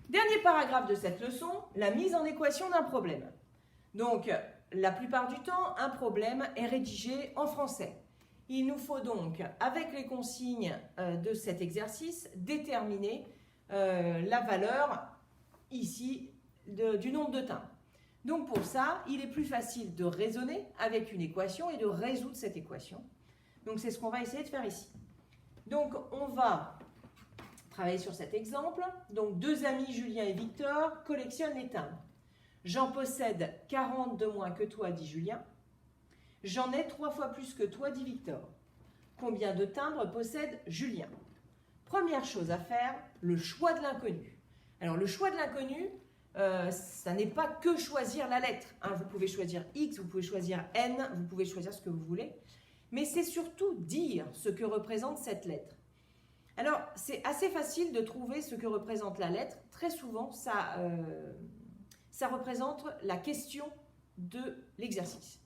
Dernier paragraphe de cette leçon, la mise en équation d'un problème. Donc, la plupart du temps, un problème est rédigé en français. Il nous faut donc, avec les consignes de cet exercice, déterminer la valeur ici du nombre de timbres. Donc pour ça, il est plus facile de raisonner avec une équation et de résoudre cette équation. Donc c'est ce qu'on va essayer de faire ici. Donc on va travailler sur cet exemple. Donc deux amis, Julien et Victor, collectionnent les timbres. J'en possède 40 de moins que toi, dit Julien. J'en ai 3 fois plus que toi, dit Victor. Combien de timbres possède Julien? Première chose à faire, le choix de l'inconnu. Alors le choix de l'inconnu, ça n'est pas que choisir la lettre. Hein. Vous pouvez choisir X, vous pouvez choisir N, vous pouvez choisir ce que vous voulez. Mais c'est surtout dire ce que représente cette lettre. Alors, c'est assez facile de trouver ce que représente la lettre. Très souvent, ça représente la question de l'exercice.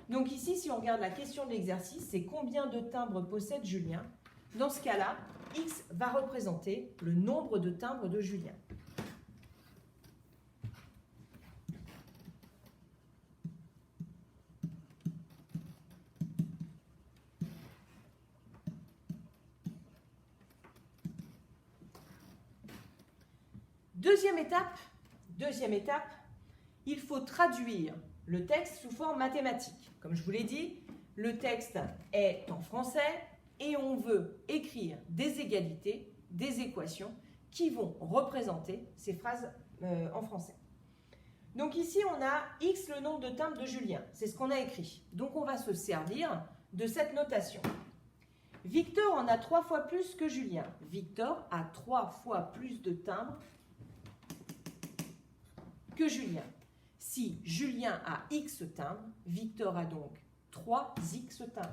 Donc ici, si on regarde la question de l'exercice, c'est combien de timbres possède Julien? Dans ce cas-là, X va représenter le nombre de timbres de Julien. Deuxième étape, il faut traduire le texte sous forme mathématique. Comme je vous l'ai dit, le texte est en français et on veut écrire des égalités, des équations qui vont représenter ces phrases en français. Donc ici, on a X le nombre de timbres de Julien. C'est ce qu'on a écrit. Donc on va se servir de cette notation. Victor en a 3 fois plus que Julien. Victor a 3 fois plus de timbres que Julien. Si Julien a X timbres, Victor a donc 3X timbres.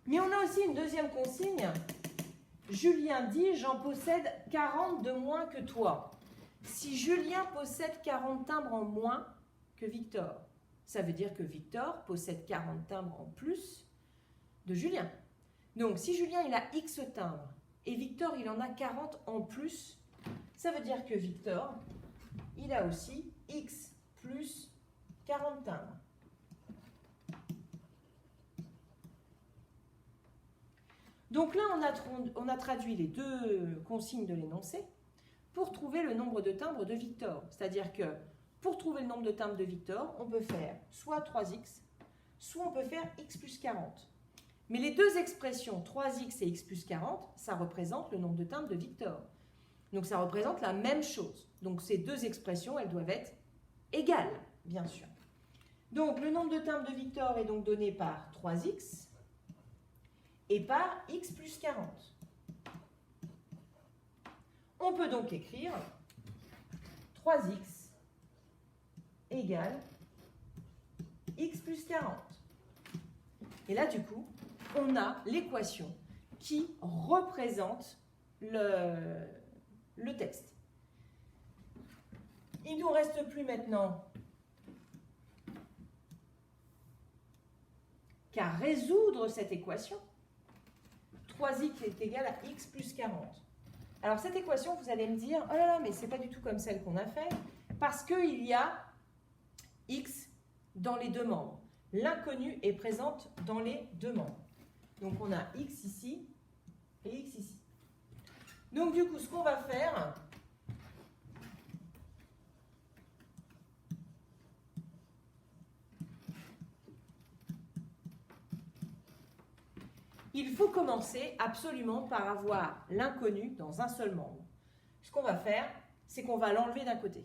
Mais on a aussi une deuxième consigne. Julien dit « J'en possède 40 de moins que toi ». Si Julien possède 40 timbres en moins que Victor, ça veut dire que Victor possède 40 timbres en plus de Julien. Donc si Julien il a X timbres et Victor il en a 40 en plus, ça veut dire que Victor il a aussi X plus 40 timbres. Donc là, on a traduit les deux consignes de l'énoncé pour trouver le nombre de timbres de Victor. C'est-à-dire que pour trouver le nombre de timbres de Victor, on peut faire soit 3x, soit on peut faire x plus 40. Mais les deux expressions 3x et x plus 40, ça représente le nombre de timbres de Victor. Donc ça représente la même chose. Donc ces deux expressions, elles doivent être égales, bien sûr. Donc le nombre de timbres de Victor est donc donné par 3x. Et par x plus 40. On peut donc écrire 3x égale x plus 40. Et là, du coup, on a l'équation qui représente le texte. Il ne nous reste plus maintenant qu'à résoudre cette équation. 3x est égal à x plus 40. Alors cette équation, vous allez me dire, oh là là, mais c'est pas du tout comme celle qu'on a fait, parce qu'il y a x dans les deux membres. L'inconnue est présente dans les deux membres. Donc on a x ici et x ici. Donc du coup, ce qu'on va faire, il faut commencer absolument par avoir l'inconnu dans un seul membre. Ce qu'on va faire, c'est qu'on va l'enlever d'un côté.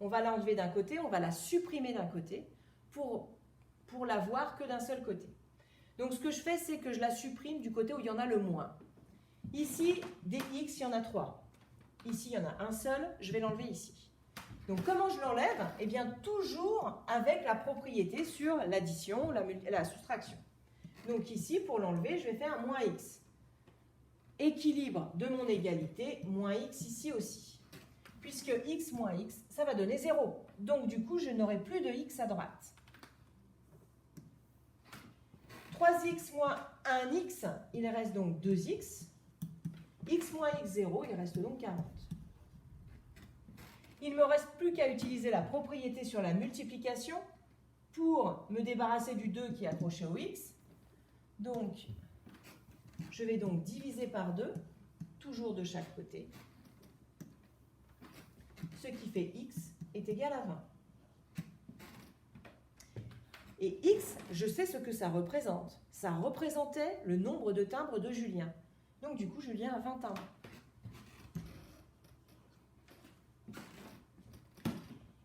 On va l'enlever d'un côté, on va la supprimer d'un côté pour la voir que d'un seul côté. Donc ce que je fais, c'est que je la supprime du côté où il y en a le moins. Ici, des x, il y en a 3. Ici, il y en a un seul, je vais l'enlever ici. Donc comment je l'enlève? Eh bien toujours avec la propriété sur l'addition, la soustraction. Donc ici, pour l'enlever, je vais faire moins x. équilibre de mon égalité, moins x ici aussi. Puisque x moins x, ça va donner 0. Donc du coup, je n'aurai plus de x à droite. 3x moins 1x, il reste donc 2x. X moins x, 0, il reste donc 40. Il ne me reste plus qu'à utiliser la propriété sur la multiplication pour me débarrasser du 2 qui est accroché au x. Donc, je vais donc diviser par 2, toujours de chaque côté. Ce qui fait x est égal à 20. Et x, je sais ce que ça représente. Ça représentait le nombre de timbres de Julien. Donc du coup, Julien a 20 timbres.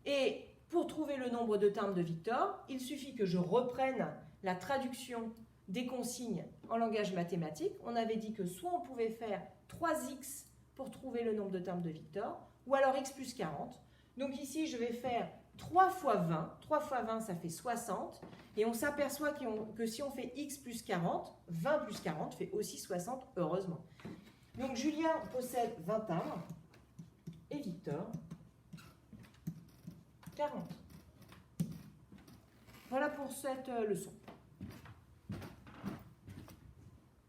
Et pour trouver le nombre de timbres de Victor, il suffit que je reprenne la traduction des consignes en langage mathématique. On avait dit que soit on pouvait faire 3x pour trouver le nombre de timbres de Victor, ou alors x plus 40. Donc ici, je vais faire 3 fois 20. 3 fois 20, ça fait 60. Et on s'aperçoit que si on fait x plus 40, 20 plus 40 fait aussi 60, heureusement. Donc Julien possède 20 timbres et Victor 40. Voilà pour cette leçon.